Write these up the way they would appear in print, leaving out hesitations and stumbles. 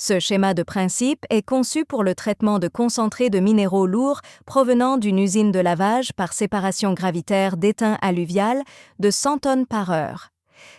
Ce schéma de principe est conçu pour le traitement de concentrés de minéraux lourds provenant d'une usine de lavage par séparation gravitaire d'étain alluvial de 100 tonnes par heure.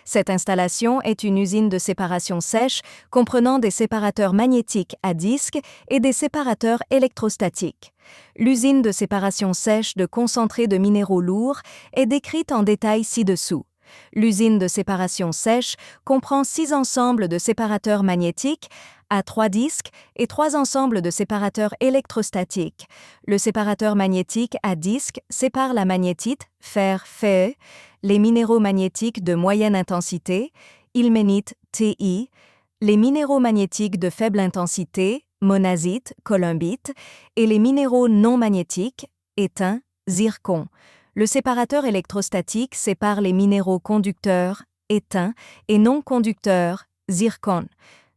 Cette installation est une usine de séparation sèche comprenant des séparateurs magnétiques à disque et des séparateurs électrostatiques. L'usine de séparation sèche de concentrés de minéraux lourds est décrite en détail ci-dessous. L'usine de séparation sèche comprend 6 ensembles de séparateurs magnétiques à 3 disques et 3 ensembles de séparateurs électrostatiques. Le séparateur magnétique à disque sépare la magnétite, fer Fe, les minéraux magnétiques de moyenne intensité, ilménite Ti, les minéraux magnétiques de faible intensité, monazite, columbite, et les minéraux non magnétiques, étain, zircon. Le séparateur électrostatique sépare les minéraux conducteurs, étain, et non conducteurs, zircon.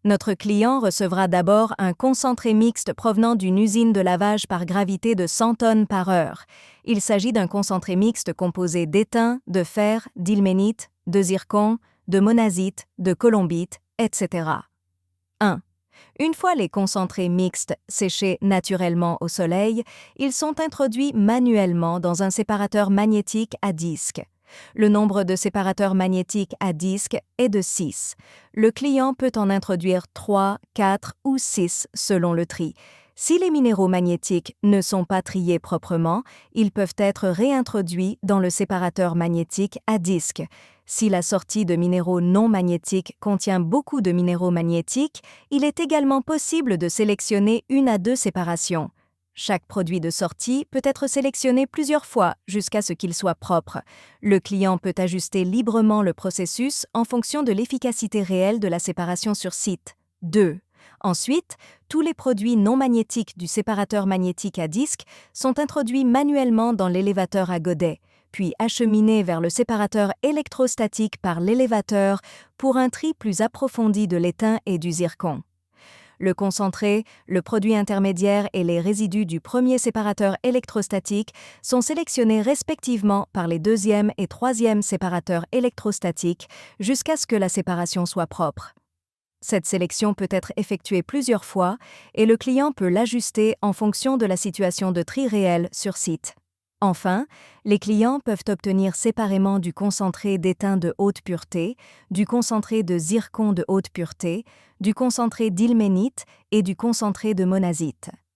Notre client recevra d'abord un concentré mixte provenant d'une usine de lavage par gravité de 100 tonnes par heure. Il s'agit d'un concentré mixte composé d'étain, de fer, d'ilménite, de zircon, de monazite, de columbite, etc. 1. Une fois les concentrés mixtes séchés naturellement au soleil, ils sont introduits manuellement dans un séparateur magnétique à disque. Le nombre de séparateurs magnétiques à disque est de 6. Le client peut en introduire 3, 4 ou 6 selon le tri. Si les minéraux magnétiques ne sont pas triés proprement, ils peuvent être réintroduits dans le séparateur magnétique à disque. Si la sortie de minéraux non magnétiques contient beaucoup de minéraux magnétiques, il est également possible de sélectionner 1 à 2 séparations. Chaque produit de sortie peut être sélectionné plusieurs fois jusqu'à ce qu'il soit propre. Le client peut ajuster librement le processus en fonction de l'efficacité réelle de la séparation sur site. 2. Ensuite, tous les produits non magnétiques du séparateur magnétique à disque sont introduits manuellement dans l'élévateur à godet, puis acheminés vers le séparateur électrostatique par l'élévateur pour un tri plus approfondi de l'étain et du zircon. Le concentré, le produit intermédiaire et les résidus du premier séparateur électrostatique sont sélectionnés respectivement par les deuxième et troisième séparateurs électrostatiques jusqu'à ce que la séparation soit propre. Cette sélection peut être effectuée plusieurs fois et le client peut l'ajuster en fonction de la situation de tri réel sur site. Enfin, les clients peuvent obtenir séparément du concentré d'étain de haute pureté, du concentré de zircon de haute pureté, du concentré d'ilménite et du concentré de monazite.